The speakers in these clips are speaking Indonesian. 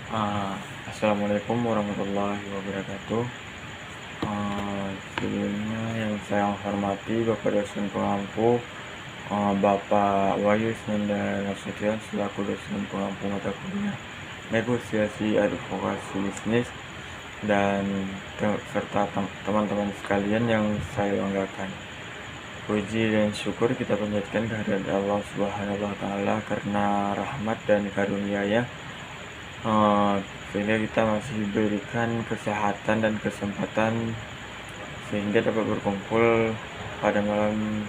Ah, Assalamualaikum warahmatullahi wabarakatuh. Sebelumnya yang saya hormati Bapak dosen pengampu, Bapak Wahyu Isnanda Nasution selaku dosen pengampu mata kuliah negosiasi advokasi bisnis dan serta teman-teman sekalian yang saya banggakan. Puji dan syukur kita panjatkan kehadirat Allah Subhanahu wa Ta'ala karena rahmat dan karunia-Nya, sehingga kita masih diberikan kesehatan dan kesempatan sehingga dapat berkumpul pada malam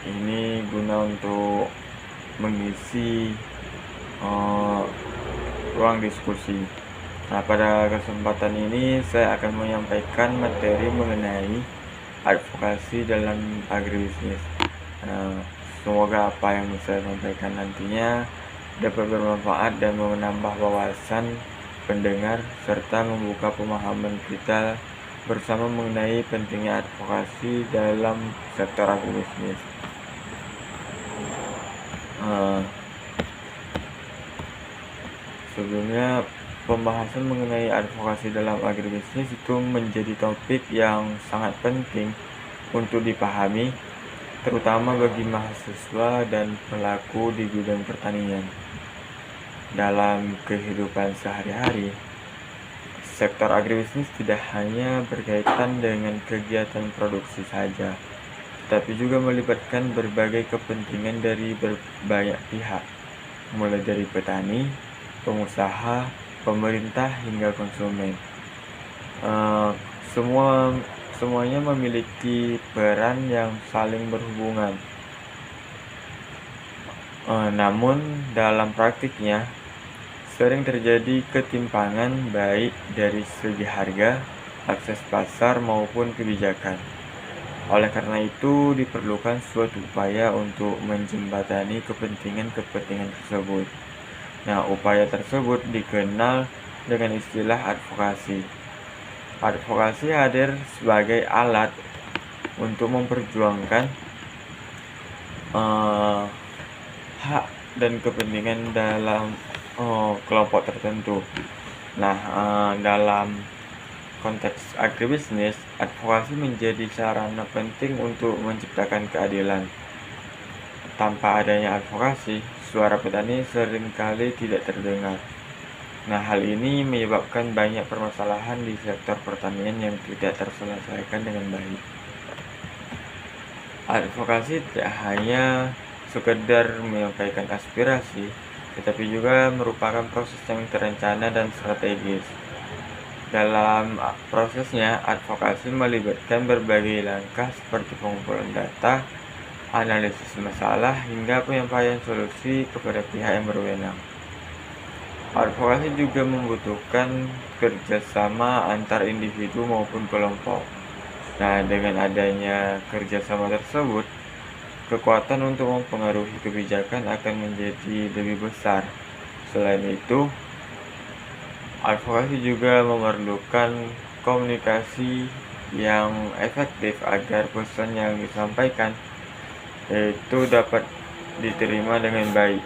ini guna untuk mengisi ruang diskusi. Nah, pada kesempatan ini saya akan menyampaikan materi mengenai advokasi dalam agribisnis. Semoga apa yang saya sampaikan nantinya dapat bermanfaat dan menambah wawasan pendengar serta membuka pemahaman kita bersama mengenai pentingnya advokasi dalam sektor agribisnis. Sebelumnya, pembahasan mengenai advokasi dalam agribisnis itu menjadi topik yang sangat penting untuk dipahami, terutama bagi mahasiswa dan pelaku di bidang pertanian. Dalam kehidupan sehari-hari, sektor agribisnis tidak hanya berkaitan dengan kegiatan produksi saja, tetapi juga melibatkan berbagai kepentingan dari banyak pihak, mulai dari petani, pengusaha, pemerintah hingga konsumen. Semuanya memiliki peran yang saling berhubungan. Namun dalam praktiknya sering terjadi ketimpangan baik dari segi harga, akses pasar maupun kebijakan. Oleh karena itu diperlukan suatu upaya untuk menjembatani kepentingan-kepentingan tersebut. Nah, upaya tersebut dikenal dengan istilah advokasi. Advokasi hadir sebagai alat untuk memperjuangkan hak dan kepentingan dalam kelompok tertentu. Nah, dalam konteks agribisnis, advokasi menjadi sarana penting untuk menciptakan keadilan. Tanpa adanya advokasi, suara petani seringkali tidak terdengar. Nah, hal ini menyebabkan banyak permasalahan di sektor pertanian yang tidak terselesaikan dengan baik. Advokasi tidak hanya sekedar menyampaikan aspirasi, tetapi juga merupakan proses yang terencana dan strategis. Dalam prosesnya, advokasi melibatkan berbagai langkah seperti pengumpulan data, analisis masalah, hingga penyampaian solusi kepada pihak yang berwenang. Advokasi juga membutuhkan kerjasama antar individu maupun kelompok. Nah, dengan adanya kerjasama tersebut, kekuatan untuk mempengaruhi kebijakan akan menjadi lebih besar. Selain itu, advokasi juga memerlukan komunikasi yang efektif agar pesan yang disampaikan itu dapat diterima dengan baik.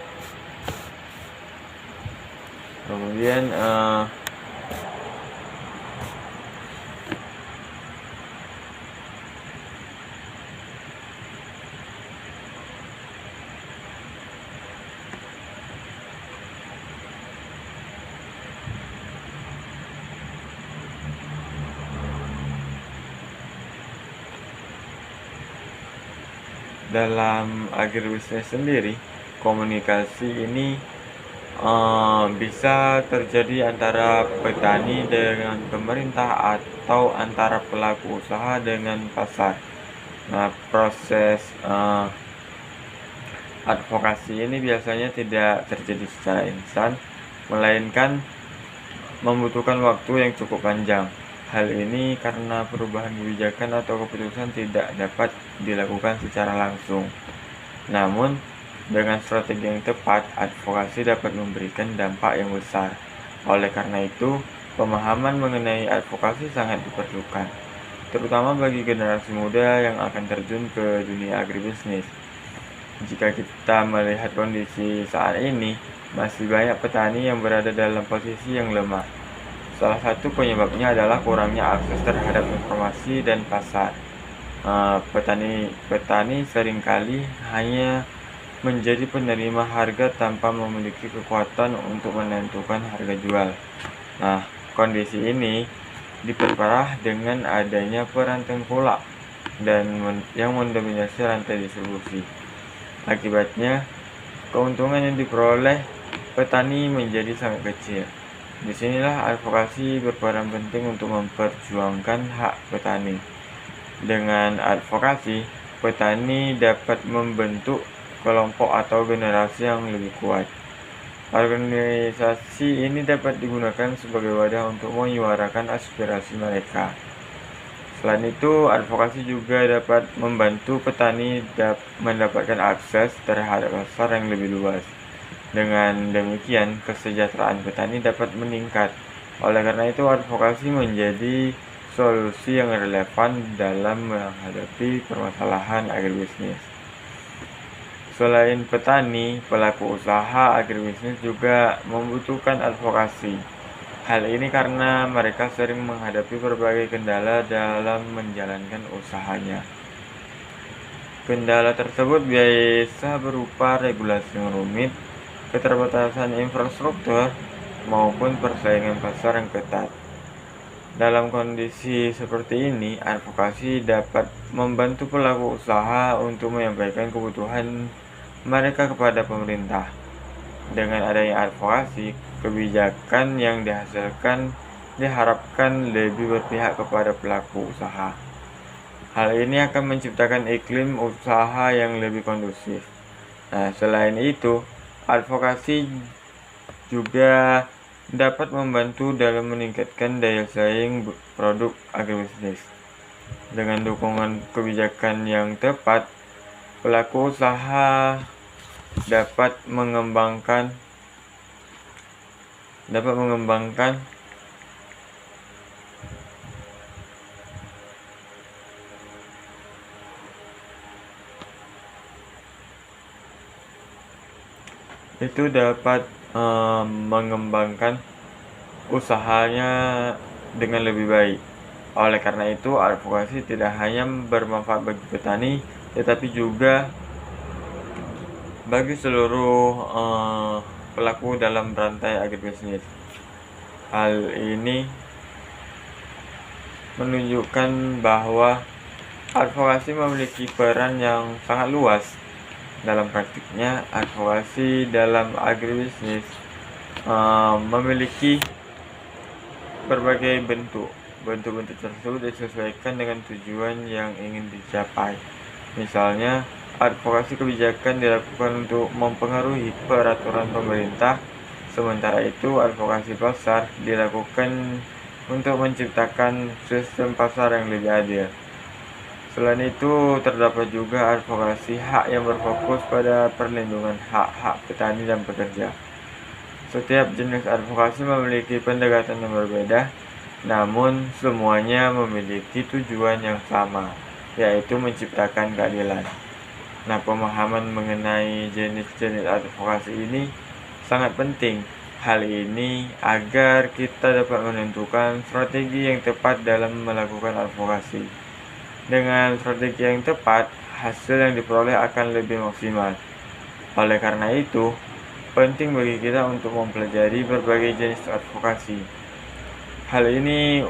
Kemudian dalam agribisnis sendiri, komunikasi ini bisa terjadi antara petani dengan pemerintah atau antara pelaku usaha dengan pasar. Nah, proses advokasi ini biasanya tidak terjadi secara instan, melainkan membutuhkan waktu yang cukup panjang. Hal ini karena perubahan kebijakan atau keputusan tidak dapat dilakukan secara langsung. Namun, dengan strategi yang tepat, advokasi dapat memberikan dampak yang besar. Oleh karena itu, pemahaman mengenai advokasi sangat diperlukan, terutama bagi generasi muda yang akan terjun ke dunia agribisnis. Jika kita melihat kondisi saat ini, masih banyak petani yang berada dalam posisi yang lemah. Salah satu penyebabnya adalah kurangnya akses terhadap informasi dan pasar. Petani seringkali hanya menjadi penerima harga tanpa memiliki kekuatan untuk menentukan harga jual. Nah, kondisi ini diperparah dengan adanya peran tengkulak yang mendominasi rantai distribusi. Akibatnya, keuntungan yang diperoleh petani menjadi sangat kecil. Disinilah advokasi berperan penting untuk memperjuangkan hak petani. Dengan advokasi, petani dapat membentuk kelompok atau generasi yang lebih kuat. Organisasi ini dapat digunakan sebagai wadah untuk menyuarakan aspirasi mereka. Selain itu, advokasi juga dapat membantu petani mendapatkan akses terhadap pasar yang lebih luas. Dengan demikian, kesejahteraan petani dapat meningkat. Oleh karena itu, advokasi menjadi solusi yang relevan dalam menghadapi permasalahan agribisnis. Selain petani, pelaku usaha agribisnis juga membutuhkan advokasi. Hal ini karena mereka sering menghadapi berbagai kendala dalam menjalankan usahanya. Kendala tersebut biasa berupa regulasi yang rumit, keterbatasan infrastruktur, maupun persaingan pasar yang ketat. Dalam kondisi seperti ini, advokasi dapat membantu pelaku usaha untuk menyampaikan kebutuhan mereka kepada pemerintah. Dengan adanya advokasi, kebijakan yang dihasilkan diharapkan lebih berpihak kepada pelaku usaha. Hal ini akan menciptakan iklim usaha yang lebih kondusif. Nah, selain itu, advokasi juga dapat membantu dalam meningkatkan daya saing produk agribisnis. Dengan dukungan kebijakan yang tepat, pelaku usaha dapat mengembangkan usahanya dengan lebih baik. Oleh karena itu, advokasi tidak hanya bermanfaat bagi petani, tetapi juga bagi seluruh pelaku dalam rantai agribisnis. Hal ini menunjukkan bahwa advokasi memiliki peran yang sangat luas. Dalam praktiknya, advokasi dalam agribisnis memiliki berbagai bentuk. Bentuk-bentuk tersebut disesuaikan dengan tujuan yang ingin dicapai. Misalnya, advokasi kebijakan dilakukan untuk mempengaruhi peraturan pemerintah, sementara itu advokasi pasar dilakukan untuk menciptakan sistem pasar yang lebih adil. Selain itu, terdapat juga advokasi hak yang berfokus pada perlindungan hak-hak petani dan pekerja. Setiap jenis advokasi memiliki pendekatan yang berbeda, namun semuanya memiliki tujuan yang sama, yaitu menciptakan keadilan. Nah, pemahaman mengenai jenis-jenis advokasi ini sangat penting. Hal ini agar kita dapat menentukan strategi yang tepat dalam melakukan advokasi. Dengan strategi yang tepat, hasil yang diperoleh akan lebih maksimal. Oleh karena itu, penting bagi kita untuk mempelajari berbagai jenis advokasi. Hal ini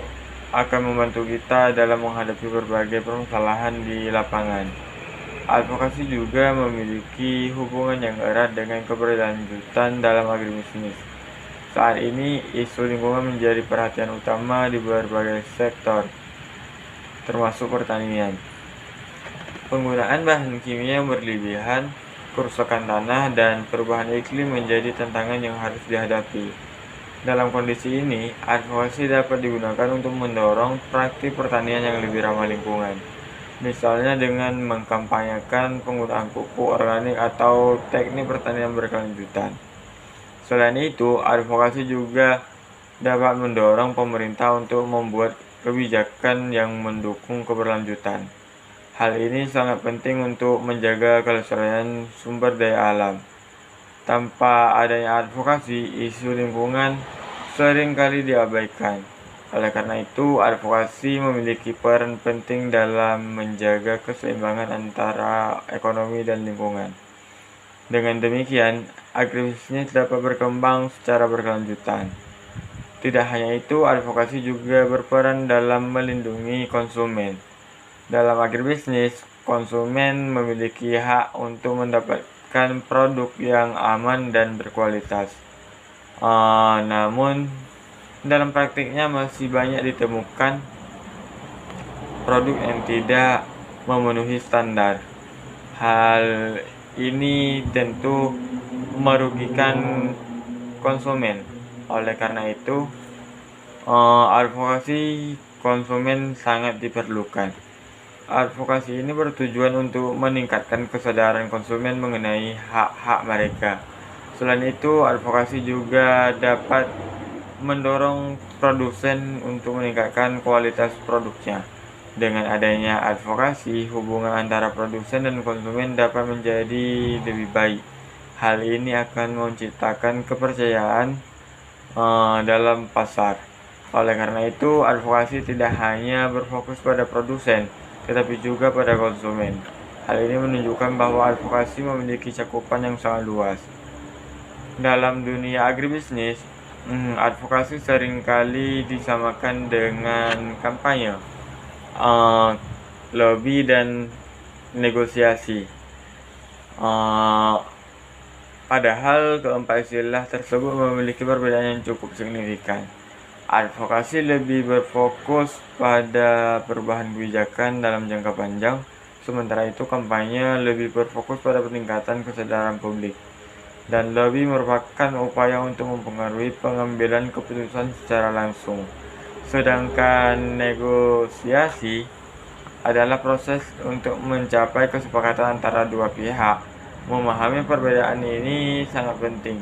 akan membantu kita dalam menghadapi berbagai permasalahan di lapangan. Advokasi juga memiliki hubungan yang erat dengan keberlanjutan dalam agribisnis. Saat ini, isu lingkungan menjadi perhatian utama di berbagai sektor, termasuk pertanian. Penggunaan bahan kimia yang berlebihan, kerusakan tanah, dan perubahan iklim menjadi tantangan yang harus dihadapi. Dalam kondisi ini, advokasi dapat digunakan untuk mendorong praktik pertanian yang lebih ramah lingkungan. Misalnya dengan mengkampanyekan penggunaan pupuk organik atau teknik pertanian berkelanjutan. Selain itu, advokasi juga dapat mendorong pemerintah untuk membuat kebijakan yang mendukung keberlanjutan. Hal ini sangat penting untuk menjaga kelestarian sumber daya alam. Tanpa adanya advokasi, isu lingkungan seringkali diabaikan. Oleh karena itu, advokasi memiliki peran penting dalam menjaga keseimbangan antara ekonomi dan lingkungan. Dengan demikian, agribisnis dapat berkembang secara berkelanjutan. Tidak hanya itu, advokasi juga berperan dalam melindungi konsumen. Dalam agribisnis, konsumen memiliki hak untuk mendapatkan produk yang aman dan berkualitas. Namun, dalam praktiknya masih banyak ditemukan produk yang tidak memenuhi standar. Hal ini tentu merugikan konsumen. Oleh karena itu, advokasi konsumen sangat diperlukan. Advokasi ini bertujuan untuk meningkatkan kesadaran konsumen mengenai hak-hak mereka. Selain itu, advokasi juga dapat mendorong produsen untuk meningkatkan kualitas produknya. Dengan adanya advokasi, hubungan antara produsen dan konsumen dapat menjadi lebih baik. Hal ini akan menciptakan kepercayaan dalam pasar. Oleh karena itu, advokasi tidak hanya berfokus pada produsen, tetapi juga pada konsumen. Hal ini menunjukkan bahwa advokasi memiliki cakupan yang sangat luas. Dalam dunia agribisnis, advokasi seringkali disamakan dengan kampanye, lobby, dan negosiasi. Padahal keempat istilah tersebut memiliki perbedaan yang cukup signifikan. Advokasi lebih berfokus pada perubahan kebijakan dalam jangka panjang, sementara itu kampanye lebih berfokus pada peningkatan kesadaran publik. Dan lobby merupakan upaya untuk mempengaruhi pengambilan keputusan secara langsung. Sedangkan negosiasi adalah proses untuk mencapai kesepakatan antara dua pihak. Memahami perbedaan ini sangat penting.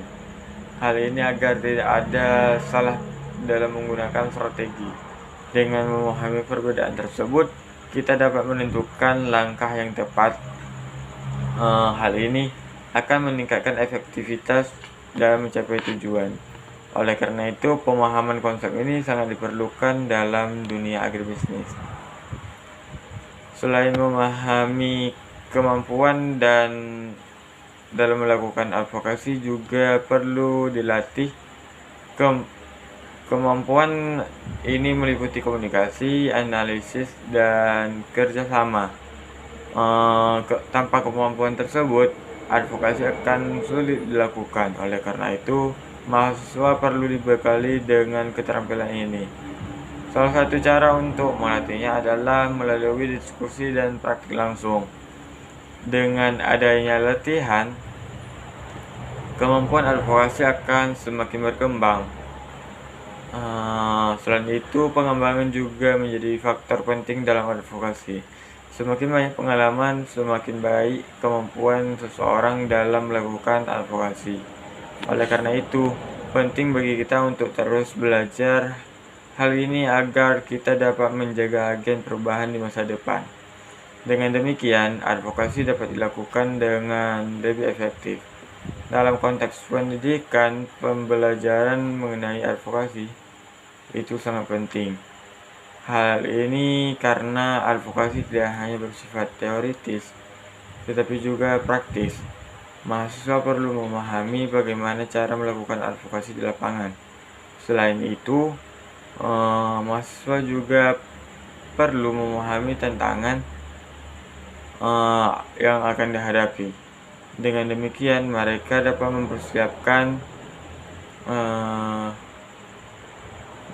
Hal ini agar tidak ada salah dalam menggunakan strategi. Dengan memahami perbedaan tersebut, kita dapat menentukan langkah yang tepat. Hal ini akan meningkatkan efektivitas dalam mencapai tujuan. Oleh karena itu, pemahaman konsep ini sangat diperlukan dalam dunia agribisnis. Selain memahami kemampuan dan dalam melakukan advokasi juga perlu dilatih. Kemampuan ini meliputi komunikasi, analisis, dan kerjasama. Tanpa kemampuan tersebut, advokasi akan sulit dilakukan. Oleh karena itu, mahasiswa perlu dibekali dengan keterampilan ini. Salah satu cara untuk melatihnya adalah melalui diskusi dan praktik langsung. Dengan adanya latihan, kemampuan advokasi akan semakin berkembang. Selain itu, pengembangan juga menjadi faktor penting dalam advokasi. Semakin banyak pengalaman, semakin baik kemampuan seseorang dalam melakukan advokasi. Oleh karena itu, penting bagi kita untuk terus belajar hal ini agar kita dapat menjaga agen perubahan di masa depan. Dengan demikian, advokasi dapat dilakukan dengan lebih efektif. Dalam konteks pendidikan, pembelajaran mengenai advokasi itu sangat penting. Hal ini karena advokasi tidak hanya bersifat teoritis, tetapi juga praktis. Mahasiswa perlu memahami bagaimana cara melakukan advokasi di lapangan. Selain itu, mahasiswa juga perlu memahami tantangan yang akan dihadapi. Dengan demikian, mereka dapat mempersiapkan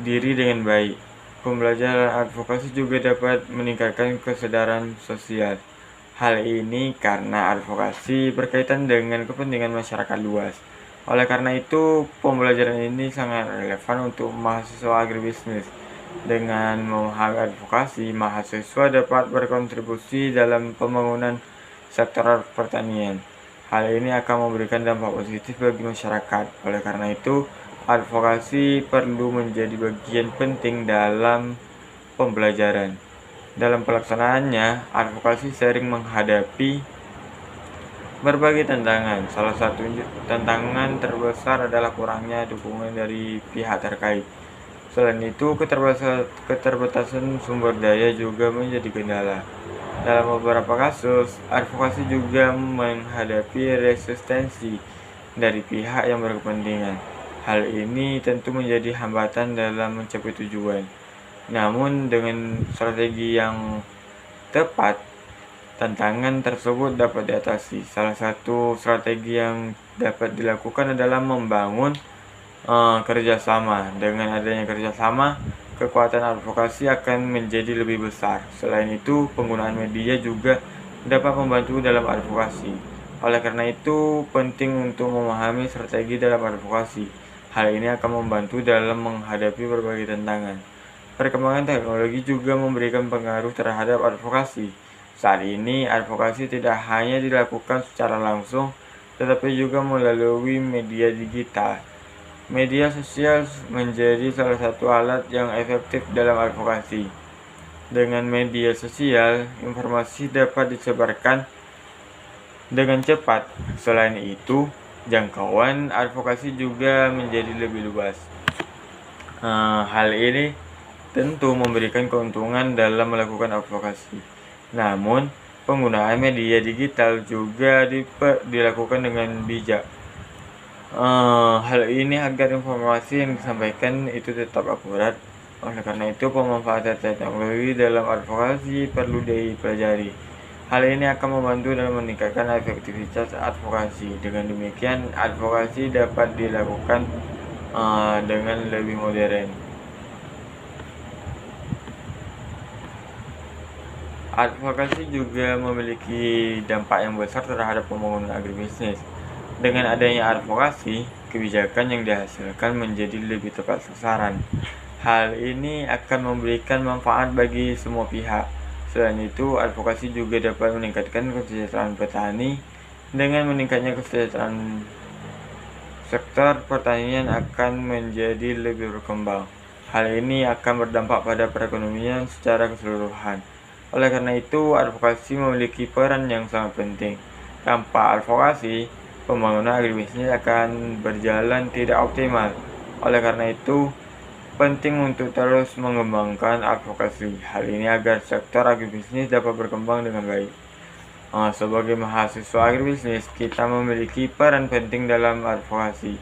diri dengan baik. Pembelajaran advokasi juga dapat meningkatkan kesadaran sosial. Hal ini karena advokasi berkaitan dengan kepentingan masyarakat luas. Oleh karena itu, pembelajaran ini sangat relevan untuk mahasiswa agribisnis. Dengan memahami advokasi, mahasiswa dapat berkontribusi dalam pembangunan sektor pertanian. Hal ini akan memberikan dampak positif bagi masyarakat. Oleh karena itu, advokasi perlu menjadi bagian penting dalam pembelajaran. Dalam pelaksanaannya, advokasi sering menghadapi berbagai tantangan. Salah satu tantangan terbesar adalah kurangnya dukungan dari pihak terkait. Selain itu, keterbatasan sumber daya juga menjadi kendala. Dalam beberapa kasus, advokasi juga menghadapi resistensi dari pihak yang berkepentingan. Hal ini tentu menjadi hambatan dalam mencapai tujuan. Namun, dengan strategi yang tepat, tantangan tersebut dapat diatasi. Salah satu strategi yang dapat dilakukan adalah membangun kerjasama. Dengan adanya kerjasama, kekuatan advokasi akan menjadi lebih besar. Selain itu, penggunaan media juga dapat membantu dalam advokasi. Oleh karena itu, penting untuk memahami strategi dalam advokasi. Hal ini akan membantu dalam menghadapi berbagai tantangan. Perkembangan teknologi juga memberikan pengaruh terhadap advokasi. Saat ini, advokasi tidak hanya dilakukan secara langsung, tetapi juga melalui media digital. Media sosial menjadi salah satu alat yang efektif dalam advokasi. Dengan media sosial, informasi dapat disebarkan dengan cepat. Selain itu, jangkauan advokasi juga menjadi lebih luas. Hal ini tentu memberikan keuntungan dalam melakukan advokasi. Namun, penggunaan media digital juga dilakukan dengan bijak. Hal ini agar informasi yang disampaikan itu tetap akurat. Oleh karena itu, pemanfaatan teknologi dalam advokasi perlu dipelajari. Hal ini akan membantu dalam meningkatkan efektivitas advokasi. Dengan demikian, advokasi dapat dilakukan dengan lebih modern. Advokasi juga memiliki dampak yang besar terhadap pembangunan agribisnis. Dengan adanya advokasi, kebijakan yang dihasilkan menjadi lebih tepat sasaran. Hal ini akan memberikan manfaat bagi semua pihak. Selain itu, advokasi juga dapat meningkatkan kesejahteraan petani. Dengan meningkatnya kesejahteraan, sektor pertanian akan menjadi lebih berkembang. Hal ini akan berdampak pada perekonomian secara keseluruhan. Oleh karena itu, advokasi memiliki peran yang sangat penting. Tanpa advokasi, pembangunan agribisnis akan berjalan tidak optimal. Oleh karena itu, penting untuk terus mengembangkan advokasi. Hal ini agar sektor agribisnis dapat berkembang dengan baik. Sebagai mahasiswa agribisnis, kita memiliki peran penting dalam advokasi.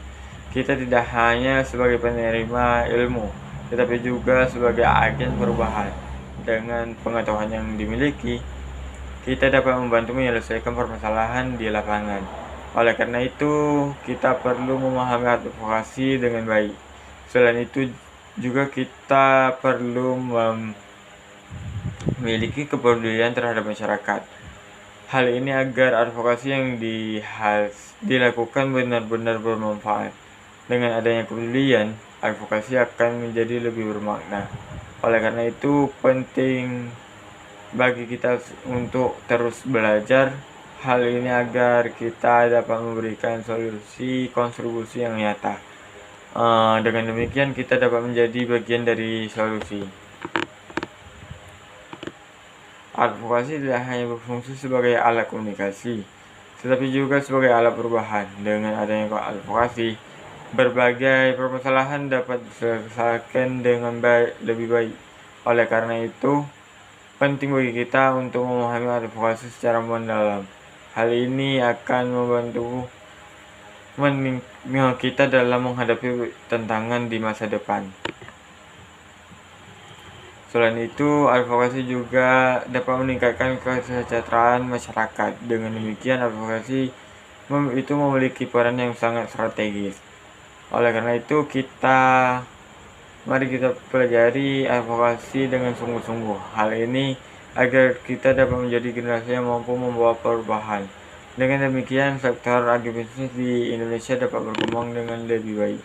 Kita tidak hanya sebagai penerima ilmu, tetapi juga sebagai agen perubahan. Dengan pengetahuan yang dimiliki, kita dapat membantu menyelesaikan permasalahan di lapangan. Oleh karena itu, kita perlu memahami advokasi dengan baik. Selain itu, juga kita perlu memiliki kepedulian terhadap masyarakat. Hal ini agar advokasi yang dilakukan benar-benar bermanfaat. Dengan adanya kepedulian, advokasi akan menjadi lebih bermakna. Oleh karena itu, penting bagi kita untuk terus belajar hal ini agar kita dapat memberikan solusi kontribusi yang nyata. Dengan demikian, kita dapat menjadi bagian dari solusi. Advokasi tidak hanya berfungsi sebagai alat komunikasi, tetapi juga sebagai alat perubahan. Dengan adanya advokasi, berbagai permasalahan dapat diselesaikan dengan lebih baik. Oleh karena itu, penting bagi kita untuk memahami advokasi secara mendalam. Hal ini akan membantu kita dalam menghadapi tantangan di masa depan. Selain itu, advokasi juga dapat meningkatkan kesejahteraan masyarakat. Dengan demikian, advokasi itu memiliki peran yang sangat strategis. Oleh karena itu, mari kita pelajari advokasi dengan sungguh-sungguh. Hal ini agar kita dapat menjadi generasi yang mampu membawa perubahan. Dengan demikian, sektor agribisnis di Indonesia dapat berkembang dengan lebih baik.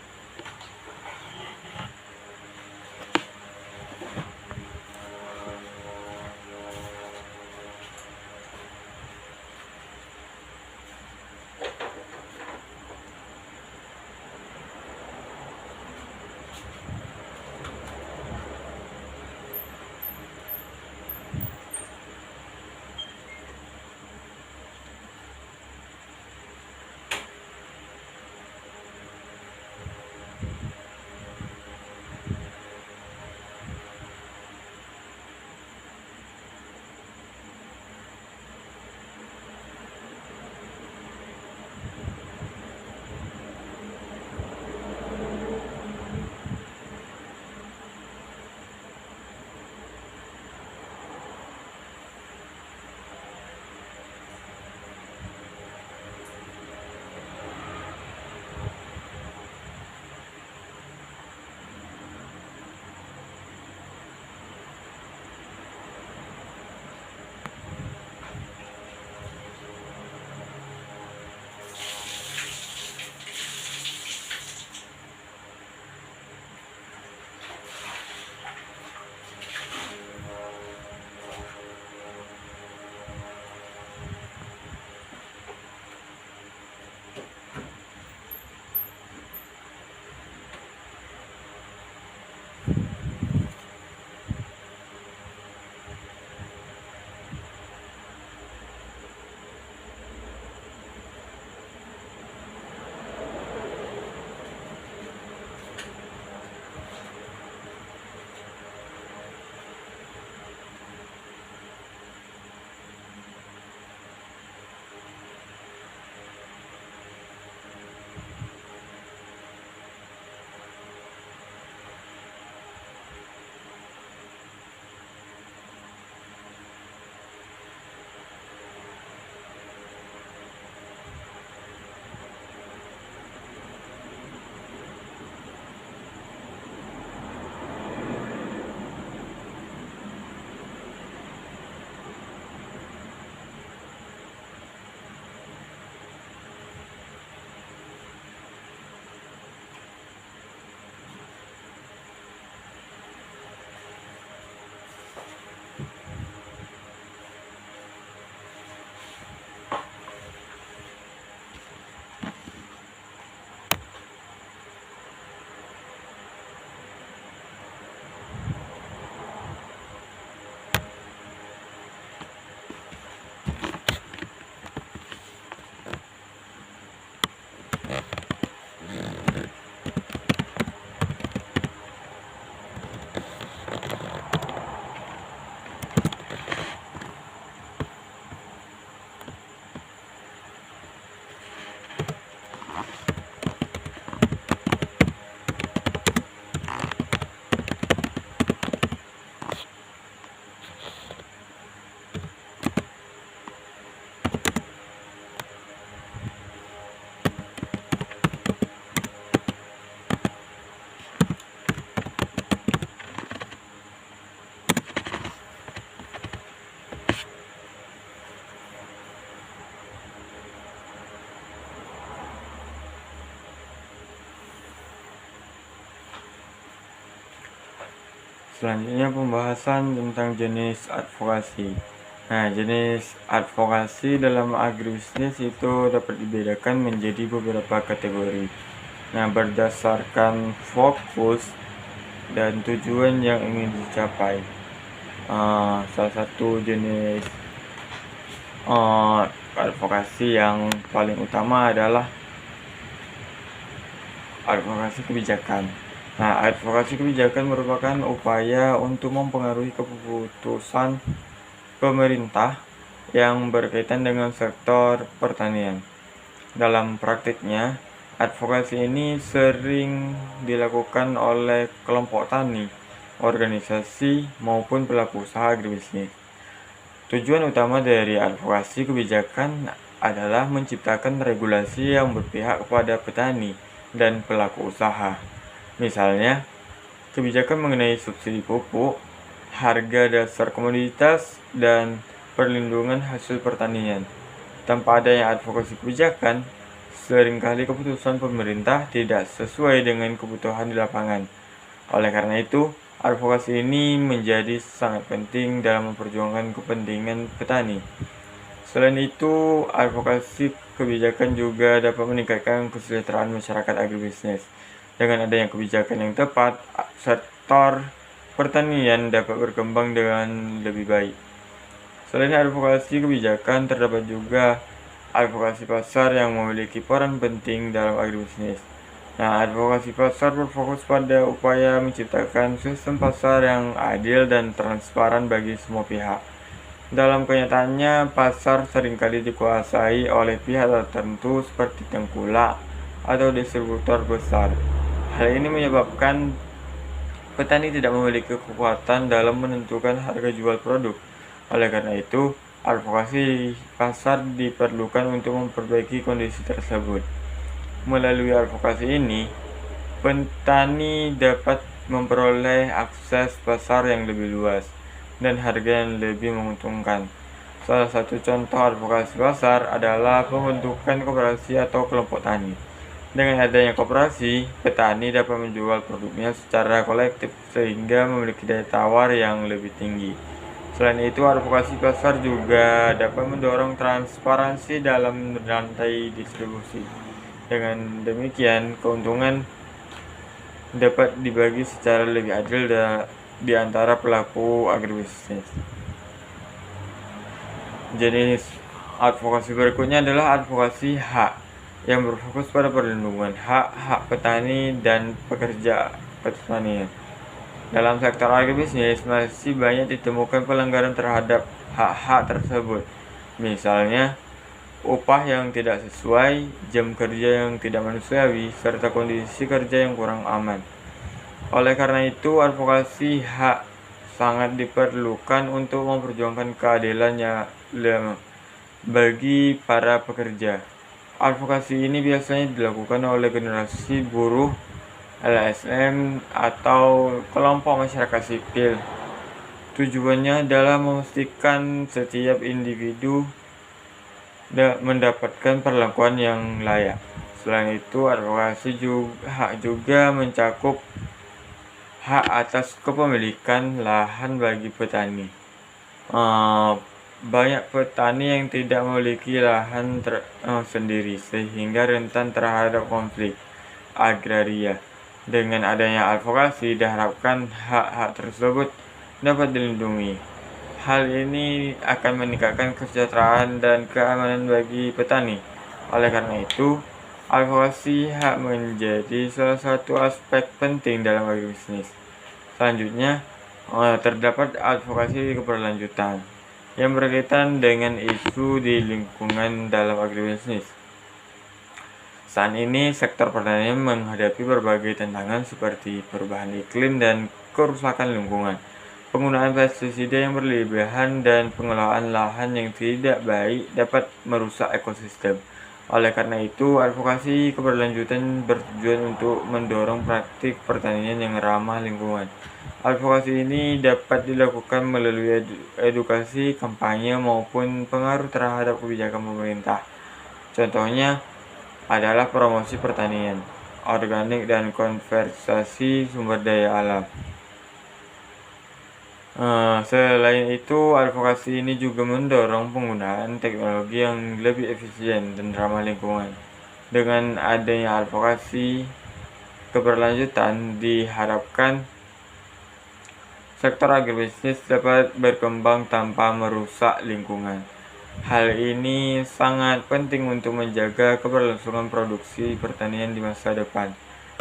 Selanjutnya pembahasan tentang jenis advokasi. Nah, jenis advokasi dalam agribisnis itu dapat dibedakan menjadi beberapa kategori. Nah, berdasarkan fokus dan tujuan yang ingin dicapai. Salah satu jenis advokasi yang paling utama adalah advokasi kebijakan. Nah, advokasi kebijakan merupakan upaya untuk mempengaruhi keputusan pemerintah yang berkaitan dengan sektor pertanian. Dalam praktiknya, advokasi ini sering dilakukan oleh kelompok tani, organisasi, maupun pelaku usaha agribisnis. Tujuan utama dari advokasi kebijakan adalah menciptakan regulasi yang berpihak kepada petani dan pelaku usaha. Misalnya, kebijakan mengenai subsidi pupuk, harga dasar komoditas, dan perlindungan hasil pertanian. Tanpa adanya advokasi kebijakan, seringkali keputusan pemerintah tidak sesuai dengan kebutuhan di lapangan. Oleh karena itu, advokasi ini menjadi sangat penting dalam memperjuangkan kepentingan petani. Selain itu, advokasi kebijakan juga dapat meningkatkan kesejahteraan masyarakat agribisnis. Dengan adanya kebijakan yang tepat, sektor pertanian dapat berkembang dengan lebih baik. Selain advokasi kebijakan, terdapat juga advokasi pasar yang memiliki peran penting dalam agribisnis. Nah, advokasi pasar berfokus pada upaya menciptakan sistem pasar yang adil dan transparan bagi semua pihak. Dalam kenyataannya, pasar seringkali dikuasai oleh pihak tertentu seperti tengkulak atau distributor besar. Hal ini menyebabkan petani tidak memiliki kekuatan dalam menentukan harga jual produk. Oleh karena itu, advokasi pasar diperlukan untuk memperbaiki kondisi tersebut. Melalui advokasi ini, petani dapat memperoleh akses pasar yang lebih luas dan harga yang lebih menguntungkan. Salah satu contoh advokasi pasar adalah pembentukan koperasi atau kelompok tani. Dengan adanya koperasi, petani dapat menjual produknya secara kolektif sehingga memiliki daya tawar yang lebih tinggi. Selain itu, advokasi pasar juga dapat mendorong transparansi dalam rantai distribusi. Dengan demikian, keuntungan dapat dibagi secara lebih adil di antara pelaku agribisnis. Jenis advokasi berikutnya adalah advokasi hak yang berfokus pada perlindungan hak petani dan pekerja pertanian. Dalam sektor agribisnis masih banyak ditemukan pelanggaran terhadap hak-hak tersebut. Misalnya, upah yang tidak sesuai, jam kerja yang tidak manusiawi, serta kondisi kerja yang kurang aman. Oleh karena itu, advokasi hak sangat diperlukan untuk memperjuangkan keadilannya bagi para pekerja. Advokasi ini biasanya dilakukan oleh generasi buruh, LSM, atau kelompok masyarakat sipil. Tujuannya adalah memastikan setiap individu mendapatkan perlakuan yang layak. Selain itu, advokasi juga mencakup hak atas kepemilikan lahan bagi petani. Banyak petani yang tidak memiliki lahan sendiri sehingga rentan terhadap konflik agraria. Dengan adanya advokasi diharapkan hak-hak tersebut dapat dilindungi. Hal ini akan meningkatkan kesejahteraan dan keamanan bagi petani. Oleh karena itu, advokasi hak menjadi salah satu aspek penting dalam agribisnis. Selanjutnya, terdapat advokasi keberlanjutan yang berkaitan dengan isu di lingkungan dalam agribisnis. Saat ini, sektor pertanian menghadapi berbagai tantangan seperti perubahan iklim dan kerusakan lingkungan, penggunaan pestisida yang berlebihan, dan pengelolaan lahan yang tidak baik dapat merusak ekosistem. Oleh karena itu, advokasi keberlanjutan bertujuan untuk mendorong praktik pertanian yang ramah lingkungan. Advokasi ini dapat dilakukan melalui edukasi, kampanye, maupun pengaruh terhadap kebijakan pemerintah. Contohnya adalah promosi pertanian organik dan konservasi sumber daya alam. Selain itu, advokasi ini juga mendorong penggunaan teknologi yang lebih efisien dan ramah lingkungan. Dengan adanya advokasi keberlanjutan, diharapkan sektor agribisnis dapat berkembang tanpa merusak lingkungan. Hal ini sangat penting untuk menjaga keberlangsungan produksi pertanian di masa depan.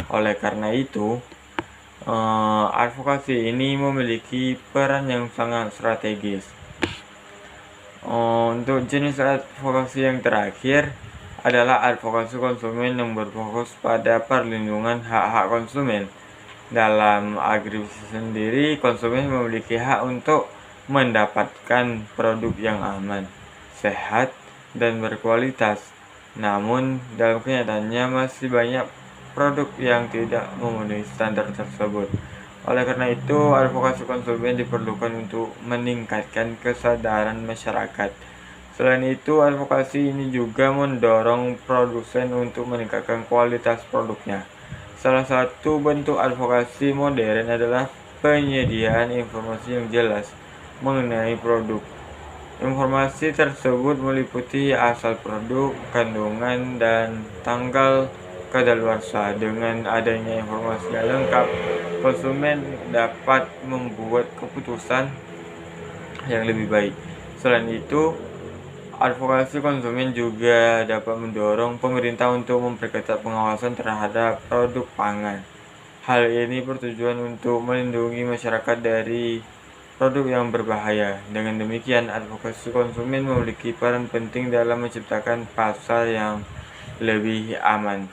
Oleh karena itu, advokasi ini memiliki peran yang sangat strategis. Untuk jenis advokasi yang terakhir adalah advokasi konsumen yang berfokus pada perlindungan hak-hak konsumen. Dalam agribisnis sendiri, konsumen memiliki hak untuk mendapatkan produk yang aman, sehat, dan berkualitas. Namun, dalam kenyataannya masih banyak produk yang tidak memenuhi standar tersebut. Oleh karena itu, advokasi konsumen diperlukan untuk meningkatkan kesadaran masyarakat. Selain itu, advokasi ini juga mendorong produsen untuk meningkatkan kualitas produknya. Salah satu bentuk advokasi modern adalah penyediaan informasi yang jelas mengenai produk. Informasi tersebut meliputi asal produk, kandungan, dan tanggal kadaluarsa. Dengan adanya informasi yang lengkap, konsumen dapat membuat keputusan yang lebih baik. Selain itu, advokasi konsumen juga dapat mendorong pemerintah untuk memperketat pengawasan terhadap produk pangan. Hal ini bertujuan untuk melindungi masyarakat dari produk yang berbahaya. Dengan demikian, advokasi konsumen memiliki peran penting dalam menciptakan pasar yang lebih aman.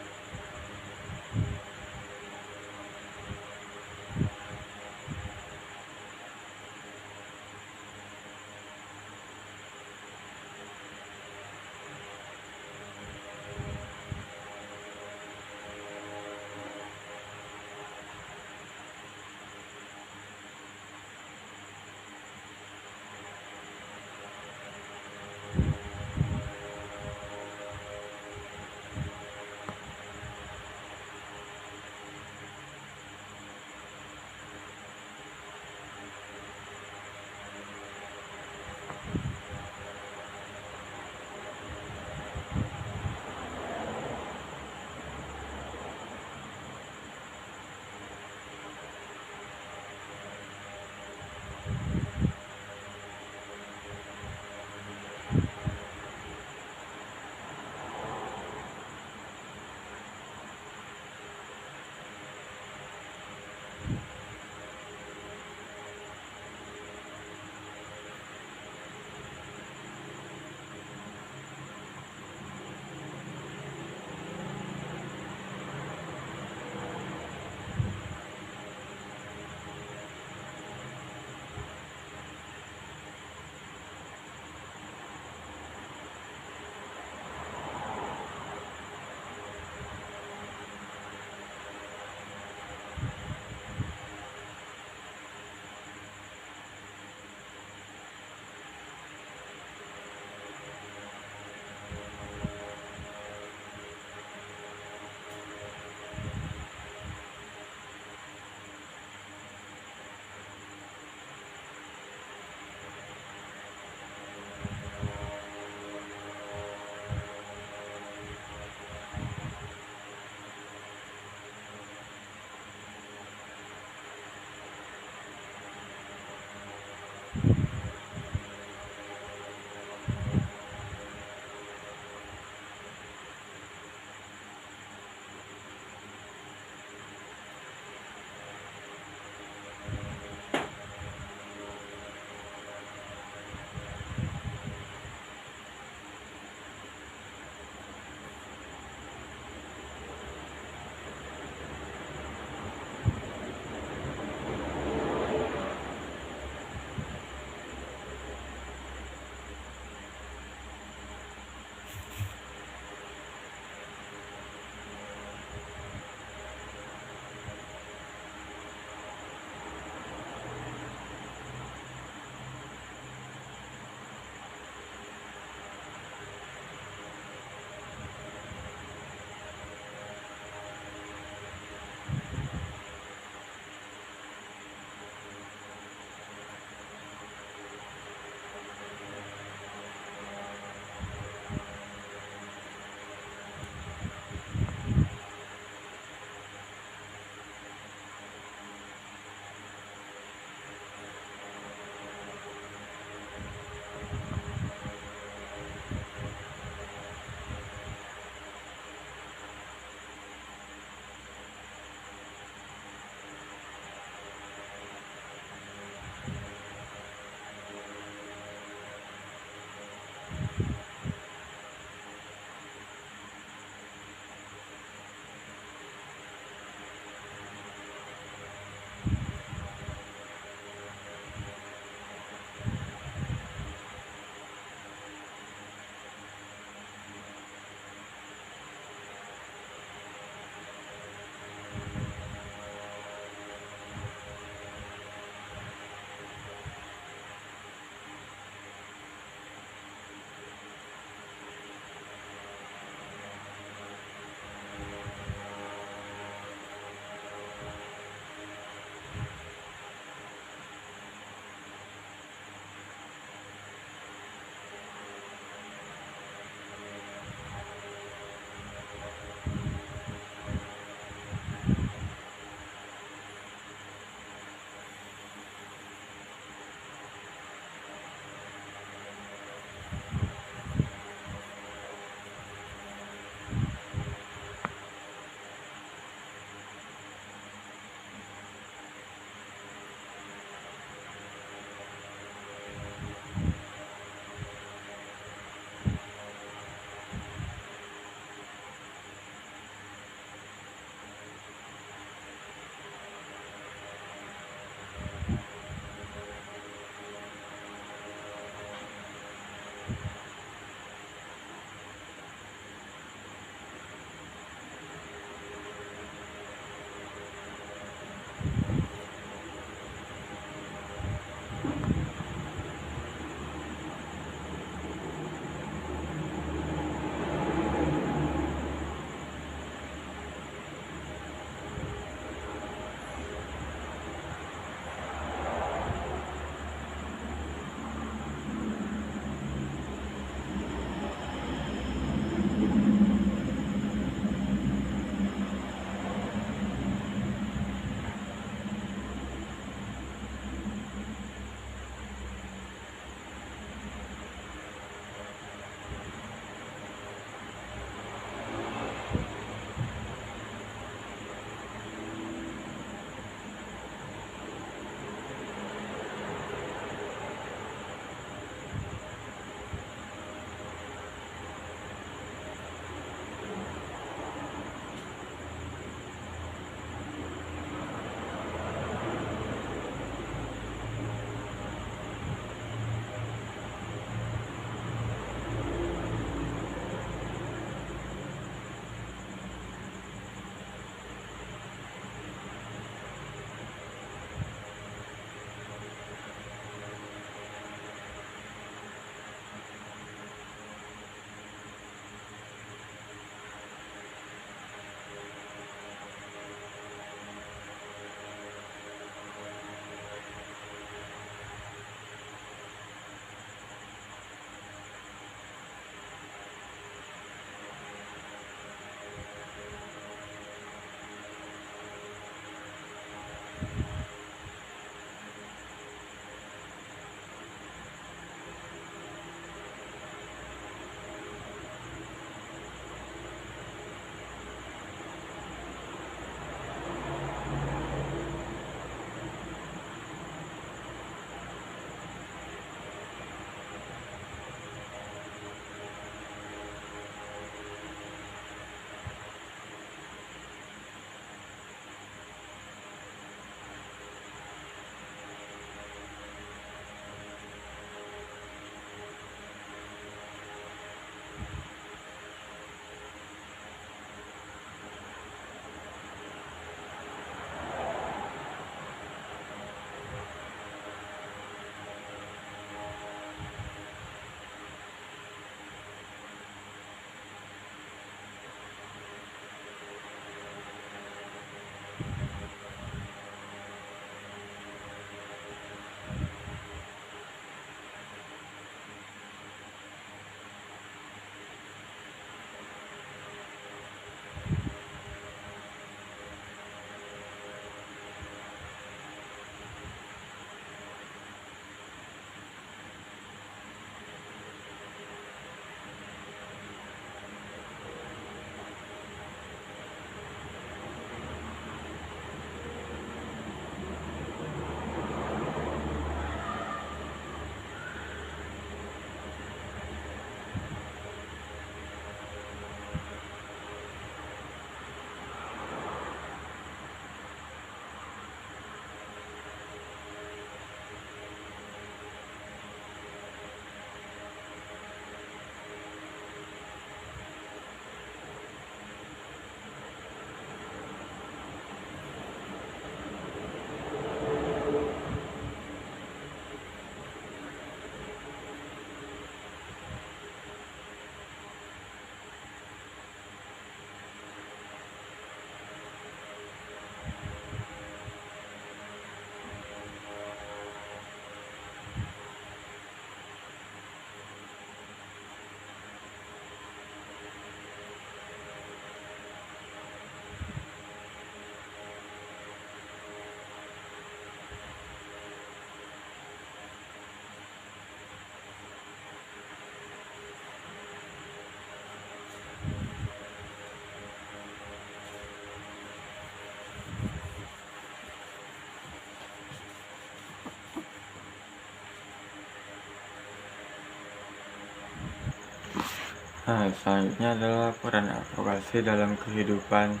Nah, selanjutnya adalah peran advokasi dalam kehidupan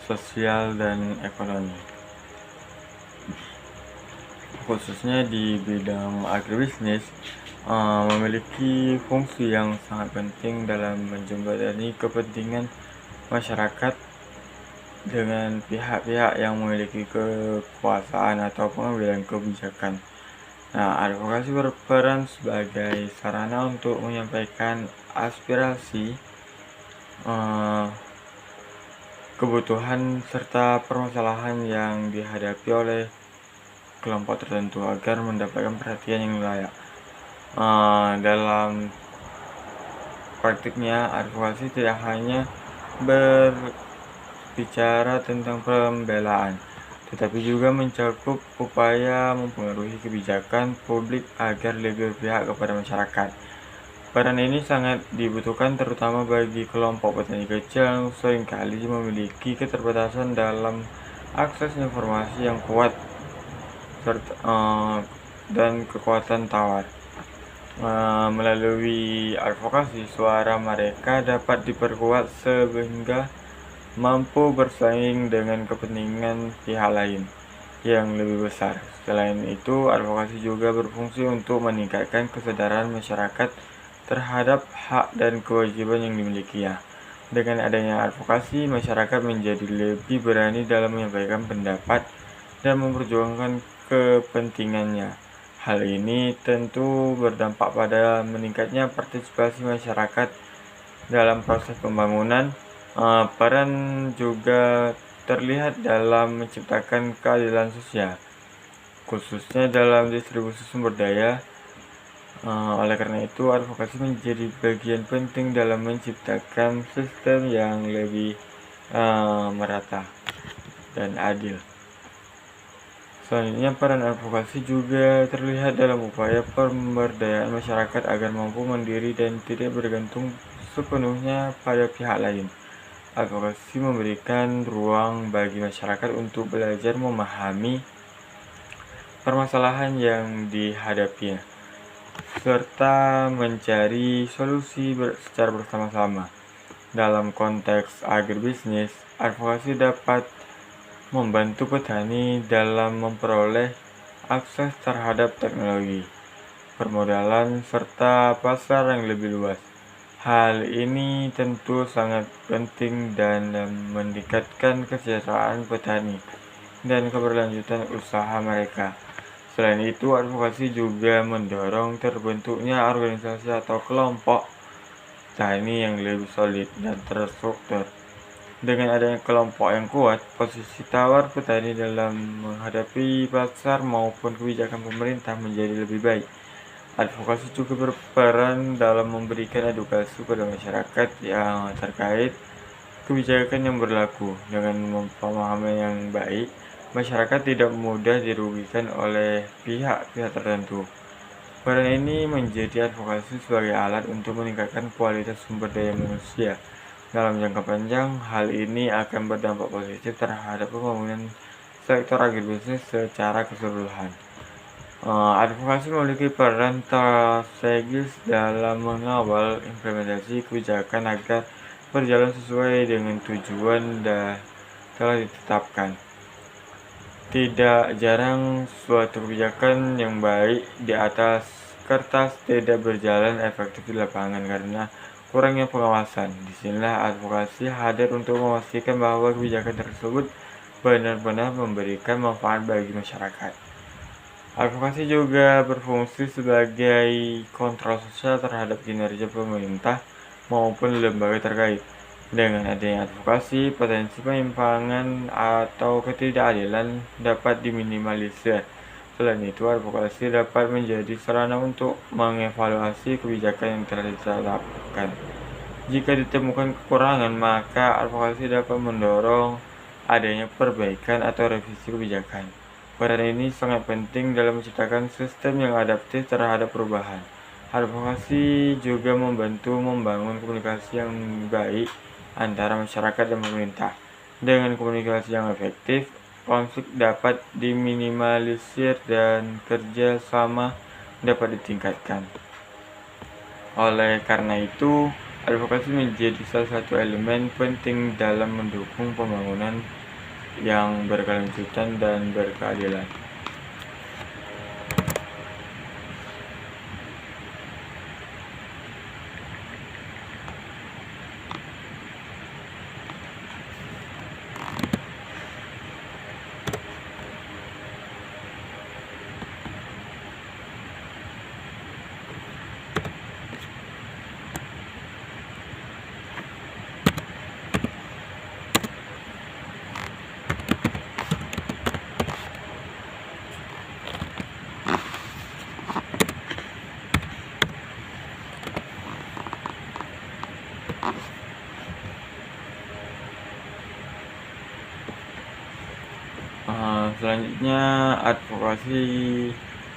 sosial dan ekonomi, khususnya di bidang agribisnis, memiliki fungsi yang sangat penting dalam menjembatani kepentingan masyarakat dengan pihak-pihak yang memiliki kekuasaan atau pengambilan kebijakan. Nah, advokasi berperan sebagai sarana untuk menyampaikan aspirasi, eh, kebutuhan, serta permasalahan yang dihadapi oleh kelompok tertentu agar mendapatkan perhatian yang layak. Dalam praktiknya, advokasi tidak hanya berbicara tentang pembelaan, tetapi juga mencakup upaya mempengaruhi kebijakan publik agar lebih berpihak kepada masyarakat. Peran ini sangat dibutuhkan terutama bagi kelompok petani kecil yang seringkali memiliki keterbatasan dalam akses informasi yang kuat dan kekuatan tawar. Melalui advokasi, suara mereka dapat diperkuat sehingga mampu bersaing dengan kepentingan pihak lain yang lebih besar. Selain itu, advokasi juga berfungsi untuk meningkatkan kesadaran masyarakat terhadap hak dan kewajiban yang dimilikinya. Dengan adanya advokasi, masyarakat menjadi lebih berani dalam menyampaikan pendapat dan memperjuangkan kepentingannya. Hal ini tentu berdampak pada meningkatnya partisipasi masyarakat dalam proses pembangunan. Peran juga terlihat dalam menciptakan keadilan sosial, khususnya dalam distribusi sumber daya. Oleh karena itu, advokasi menjadi bagian penting dalam menciptakan sistem yang lebih merata dan adil. Selanjutnya, peran advokasi juga terlihat dalam upaya pemberdayaan masyarakat agar mampu mandiri dan tidak bergantung sepenuhnya pada pihak lain. Advokasi memberikan ruang bagi masyarakat untuk belajar memahami permasalahan yang dihadapinya, serta mencari solusi secara bersama-sama. Dalam konteks agribisnis, advokasi dapat membantu petani dalam memperoleh akses terhadap teknologi, permodalan, serta pasar yang lebih luas. Hal ini tentu sangat penting dalam meningkatkan kesejahteraan petani dan keberlanjutan usaha mereka. Selain itu, advokasi juga mendorong terbentuknya organisasi atau kelompok tani yang lebih solid dan terstruktur. Dengan adanya kelompok yang kuat, posisi tawar petani dalam menghadapi pasar maupun kebijakan pemerintah menjadi lebih baik. Advokasi juga berperan dalam memberikan edukasi pada masyarakat yang terkait kebijakan yang berlaku. Dengan pemahaman yang baik, masyarakat tidak mudah dirugikan oleh pihak-pihak tertentu. Peran ini menjadi advokasi sebagai alat untuk meningkatkan kualitas sumber daya manusia. Dalam jangka panjang, hal ini akan berdampak positif terhadap pembangunan sektor agribisnis secara keseluruhan. Advokasi memiliki peran strategis dalam mengawal implementasi kebijakan agar berjalan sesuai dengan tujuan telah ditetapkan. Tidak jarang suatu kebijakan yang baik di atas kertas tidak berjalan efektif di lapangan karena kurangnya pengawasan. Disinilah advokasi hadir untuk memastikan bahwa kebijakan tersebut benar-benar memberikan manfaat bagi masyarakat. Advokasi juga berfungsi sebagai kontrol sosial terhadap kinerja pemerintah maupun lembaga terkait. Dengan adanya advokasi, potensi penyimpangan atau ketidakadilan dapat diminimalisir. Selain itu, advokasi dapat menjadi sarana untuk mengevaluasi kebijakan yang telah ditetapkan. Jika ditemukan kekurangan, maka advokasi dapat mendorong adanya perbaikan atau revisi kebijakan. Peran ini sangat penting dalam menciptakan sistem yang adaptif terhadap perubahan. Advokasi juga membantu membangun komunikasi yang baik antara masyarakat dan pemerintah. Dengan komunikasi yang efektif, konflik dapat diminimalisir dan kerja sama dapat ditingkatkan. Oleh karena itu, Advokasi menjadi salah satu elemen penting dalam mendukung pembangunan yang berkelanjutan dan berkeadilan. Selanjutnya advokasi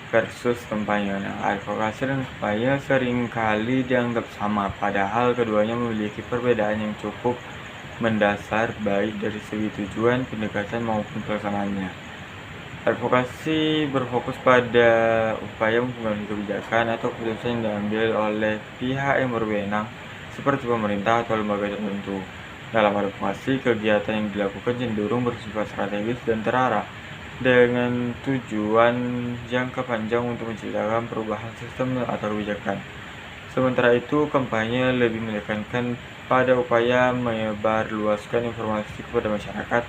versus kampanye. Nah, advokasi dan kampanye seringkali dianggap sama, padahal keduanya memiliki perbedaan yang cukup mendasar baik dari segi tujuan, pendekatan maupun pelaksanaannya. Advokasi berfokus pada upaya mempengaruhi kebijakan atau keputusan yang diambil oleh pihak yang berwenang, seperti pemerintah atau lembaga tertentu. Dalam advokasi, kegiatan yang dilakukan cenderung bersifat strategis dan terarah, dengan tujuan jangka panjang untuk menciptakan perubahan sistem atau kebijakan. Sementara itu, kampanye lebih menekankan pada upaya menyebarluaskan informasi kepada masyarakat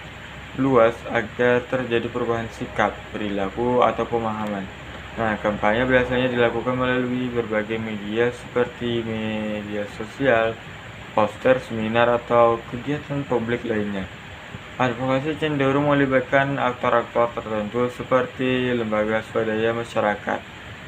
luas agar terjadi perubahan sikap, perilaku, atau pemahaman. Nah, kampanye biasanya dilakukan melalui berbagai media seperti media sosial, poster, seminar, atau kegiatan publik lainnya. Advokasi cenderung melibatkan aktor-aktor tertentu seperti lembaga swadaya masyarakat,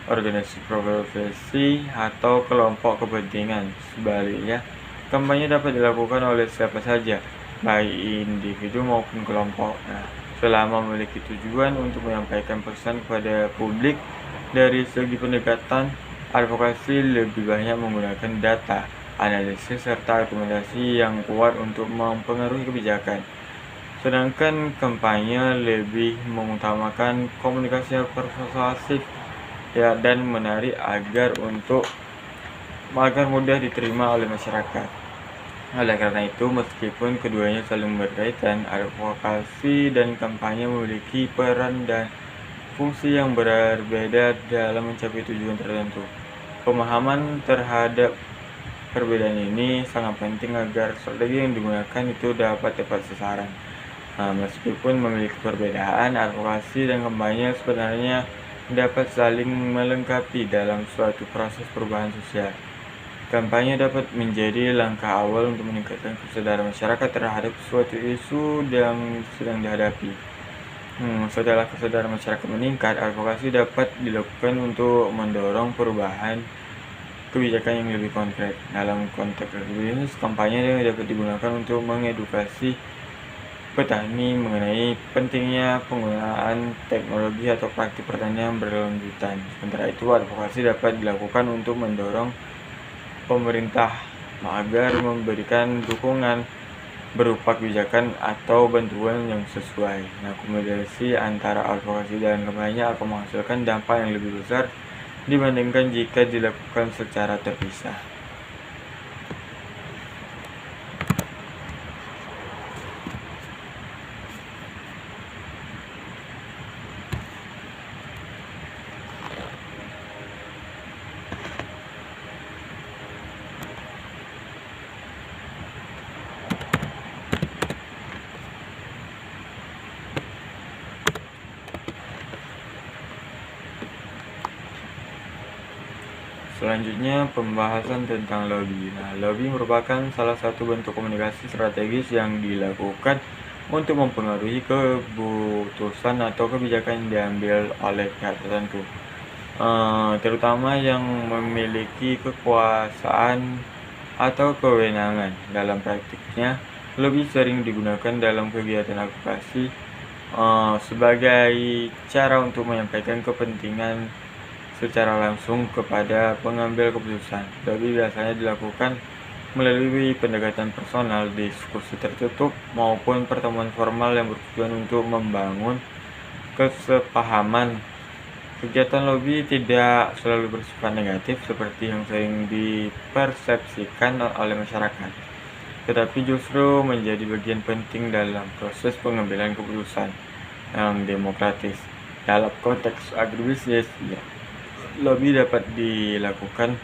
organisasi profesi, atau kelompok kepentingan. Sebaliknya, kampanye dapat dilakukan oleh siapa saja, baik individu maupun kelompok. Nah, selama memiliki tujuan untuk menyampaikan pesan kepada publik. Dari segi pendekatan, advokasi lebih banyak menggunakan data, analisis, serta argumentasi yang kuat untuk mempengaruhi kebijakan. Sedangkan kampanye lebih mengutamakan komunikasi persuasif dan menarik agar mudah diterima oleh masyarakat. Oleh karena itu, meskipun keduanya saling berkaitan, advokasi dan kampanye memiliki peran dan fungsi yang berbeda dalam mencapai tujuan tertentu. Pemahaman terhadap perbedaan ini sangat penting agar strategi yang digunakan itu dapat tepat sasaran. Meskipun memiliki perbedaan, advokasi dan kampanye sebenarnya dapat saling melengkapi dalam suatu proses perubahan sosial. Kampanye dapat menjadi langkah awal untuk meningkatkan kesadaran masyarakat terhadap suatu isu yang sedang dihadapi. Setelah kesadaran masyarakat meningkat, advokasi dapat dilakukan untuk mendorong perubahan kebijakan yang lebih konkret. Dalam konteks bisnis, kampanye dapat digunakan untuk mengedukasi petani mengenai pentingnya penggunaan teknologi atau praktik pertanian berkelanjutan. Sementara itu, advokasi dapat dilakukan untuk mendorong pemerintah agar memberikan dukungan berupa kebijakan atau bantuan yang sesuai. Nah, kombinasi antara advokasi dan kampanye akan menghasilkan dampak yang lebih besar dibandingkan jika dilakukan secara terpisah. Selanjutnya, pembahasan tentang lobby. Nah, lobby merupakan salah satu bentuk komunikasi strategis yang dilakukan untuk mempengaruhi keputusan atau kebijakan yang diambil oleh pihak tertentu, terutama yang memiliki kekuasaan atau kewenangan. Dalam praktiknya, lobby sering digunakan dalam kegiatan advokasi sebagai cara untuk menyampaikan kepentingan secara langsung kepada pengambil keputusan. Lobby biasanya dilakukan melalui pendekatan personal, diskusi tertutup, maupun pertemuan formal yang bertujuan untuk membangun kesepahaman Kegiatan lobby tidak selalu bersifat negatif seperti yang sering dipersepsikan oleh masyarakat, tetapi justru menjadi bagian penting dalam proses pengambilan keputusan yang demokratis. Dalam konteks agribisnis, ya, lobby dapat dilakukan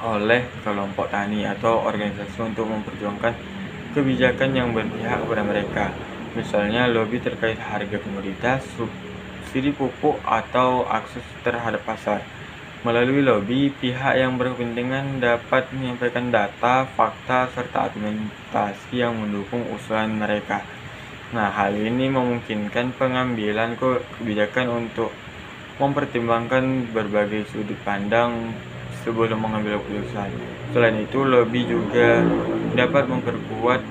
oleh kelompok tani atau organisasi untuk memperjuangkan kebijakan yang berpihak kepada mereka. Misalnya lobby terkait harga komoditas, subsidi pupuk, atau akses terhadap pasar. Melalui lobby, pihak yang berkepentingan dapat menyampaikan data, fakta, serta argumentasi yang mendukung usulan mereka. Nah, hal ini memungkinkan pengambilan kebijakan untuk mempertimbangkan berbagai sudut pandang sebelum mengambil keputusan. Selain itu, lobby juga dapat memperkuat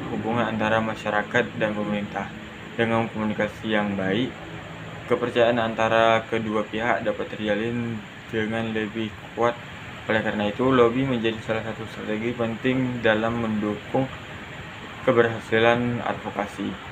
hubungan antara masyarakat dan pemerintah. Dengan komunikasi yang baik, kepercayaan antara kedua pihak dapat terjalin dengan lebih kuat. Oleh karena itu, lobby menjadi salah satu strategi penting dalam mendukung keberhasilan advokasi.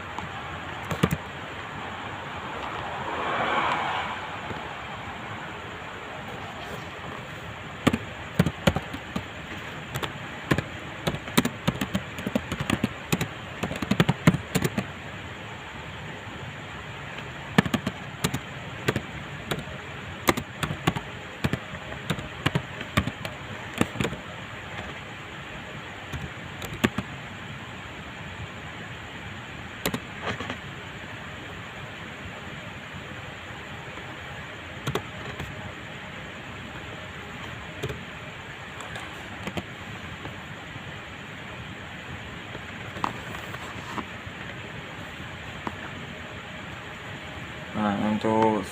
Nah, untuk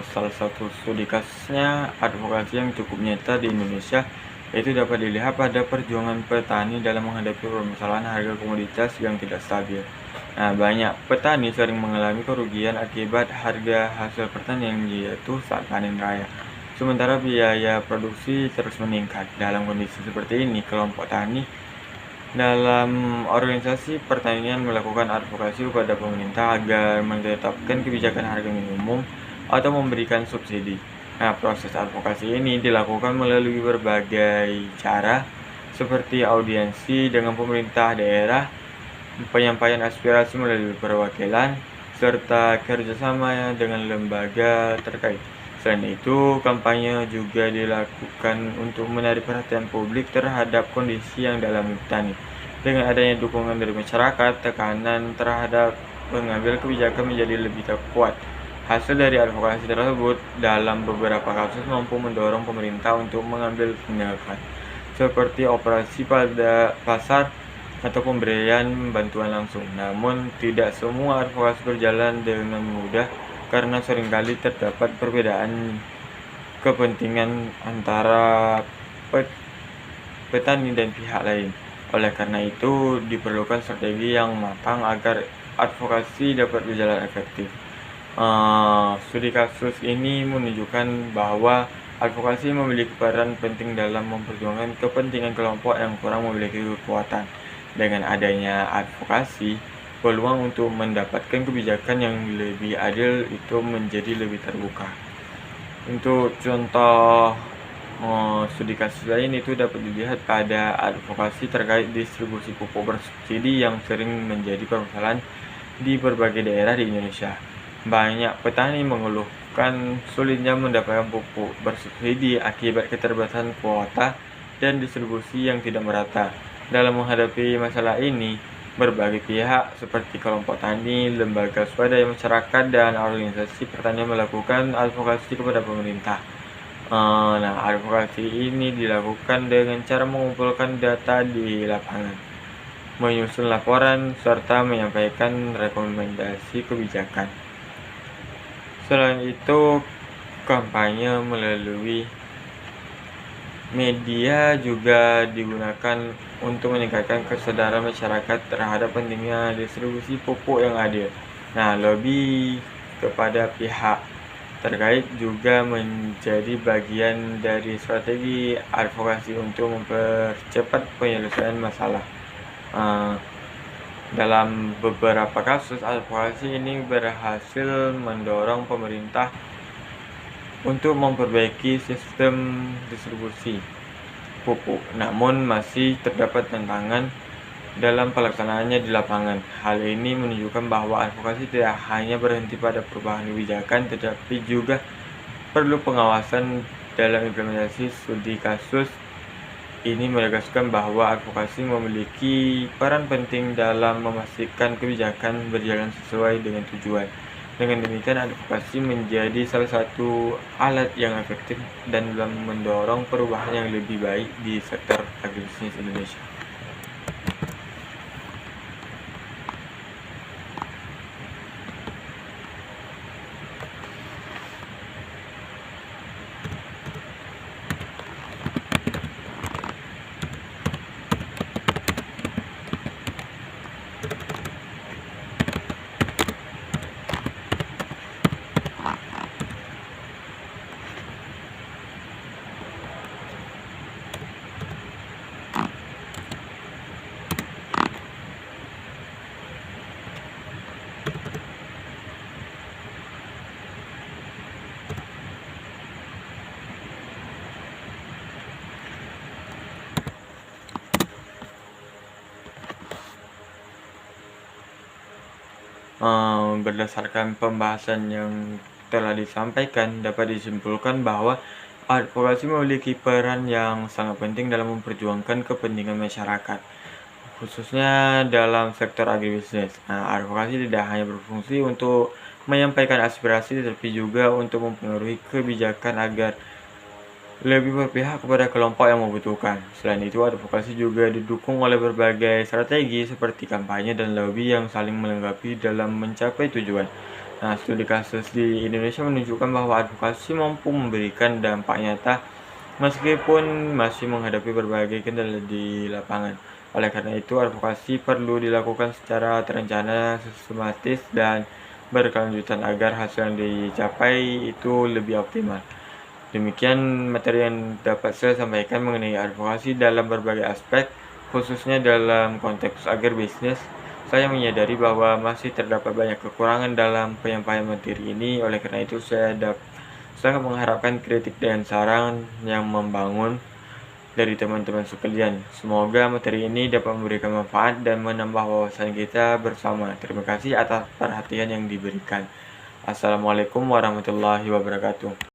salah satu studi kasusnya advokasi yang cukup nyata di Indonesia itu dapat dilihat pada perjuangan petani dalam menghadapi permasalahan harga komoditas yang tidak stabil. Nah, banyak petani sering mengalami kerugian akibat harga hasil pertanian yang jatuh saat panen raya. Sementara biaya produksi terus meningkat. Dalam kondisi seperti ini, kelompok tani dalam organisasi pertanian melakukan advokasi kepada pemerintah agar menetapkan kebijakan harga minimum atau memberikan subsidi. Nah, proses advokasi ini dilakukan melalui berbagai cara seperti audiensi dengan pemerintah daerah, penyampaian aspirasi melalui perwakilan, serta kerjasama dengan lembaga terkait. Selain itu, kampanye juga dilakukan untuk menarik perhatian publik terhadap kondisi yang dalam petani. Dengan adanya dukungan dari masyarakat, tekanan terhadap pengambil kebijakan menjadi lebih kuat. Hasil dari advokasi tersebut dalam beberapa kasus mampu mendorong pemerintah untuk mengambil tindakan, seperti operasi pada pasar atau pemberian bantuan langsung. Namun, tidak semua advokasi berjalan dengan mudah karena seringkali terdapat perbedaan kepentingan antara petani dan pihak lain. Oleh karena itu, diperlukan strategi yang matang agar advokasi dapat berjalan efektif. Studi kasus ini menunjukkan bahwa advokasi memiliki peran penting dalam memperjuangkan kepentingan kelompok yang kurang memiliki kekuatan. Dengan adanya advokasi, peluang untuk mendapatkan kebijakan yang lebih adil itu menjadi lebih terbuka. Untuk contoh studi kasus lain itu dapat dilihat pada advokasi terkait distribusi pupuk bersubsidi yang sering menjadi permasalahan di berbagai daerah di Indonesia. Banyak petani mengeluhkan sulitnya mendapatkan pupuk bersubsidi akibat keterbatasan kuota dan distribusi yang tidak merata. Dalam menghadapi masalah ini, berbagai pihak seperti kelompok tani, lembaga swadaya masyarakat, dan organisasi pertanian melakukan advokasi kepada pemerintah. Nah, advokasi ini dilakukan dengan cara mengumpulkan data di lapangan, menyusun laporan, serta menyampaikan rekomendasi kebijakan. Selain itu, kampanye melalui media juga digunakan untuk meningkatkan kesadaran masyarakat terhadap pentingnya distribusi pupuk yang adil. Nah, lobby kepada pihak terkait juga menjadi bagian dari strategi advokasi untuk mempercepat penyelesaian masalah. Dalam beberapa kasus, advokasi ini berhasil mendorong pemerintah untuk memperbaiki sistem distribusi pupuk, namun masih terdapat tantangan dalam pelaksanaannya di lapangan. Hal ini menunjukkan bahwa advokasi tidak hanya berhenti pada perubahan kebijakan, tetapi juga perlu pengawasan dalam implementasi. Studi kasus ini menegaskan bahwa advokasi memiliki peran penting dalam memastikan kebijakan berjalan sesuai dengan tujuan. Dengan demikian, advokasi menjadi salah satu alat yang efektif dan dalam mendorong perubahan yang lebih baik di sektor agribisnis Indonesia. Berdasarkan pembahasan yang telah disampaikan, dapat disimpulkan bahwa advokasi memiliki peran yang sangat penting dalam memperjuangkan kepentingan masyarakat, khususnya dalam sektor agribisnis. Nah, advokasi tidak hanya berfungsi untuk menyampaikan aspirasi, tetapi juga untuk mempengaruhi kebijakan agar lebih berpihak kepada kelompok yang membutuhkan. Selain itu, advokasi juga didukung oleh berbagai strategi seperti kampanye dan lobby yang saling melengkapi dalam mencapai tujuan. Nah, studi kasus di Indonesia menunjukkan bahwa advokasi mampu memberikan dampak nyata meskipun masih menghadapi berbagai kendala di lapangan. Oleh karena itu, advokasi perlu dilakukan secara terencana, sistematis, dan berkelanjutan agar hasil yang dicapai itu lebih optimal. Demikian materi yang dapat saya sampaikan mengenai advokasi dalam berbagai aspek, khususnya dalam konteks agribisnis. Saya menyadari bahwa masih terdapat banyak kekurangan dalam penyampaian materi ini, oleh karena itu saya sangat mengharapkan kritik dan saran yang membangun dari teman-teman sekalian. Semoga materi ini dapat memberikan manfaat dan menambah wawasan kita bersama. Terima kasih atas perhatian yang diberikan. Assalamualaikum warahmatullahi wabarakatuh.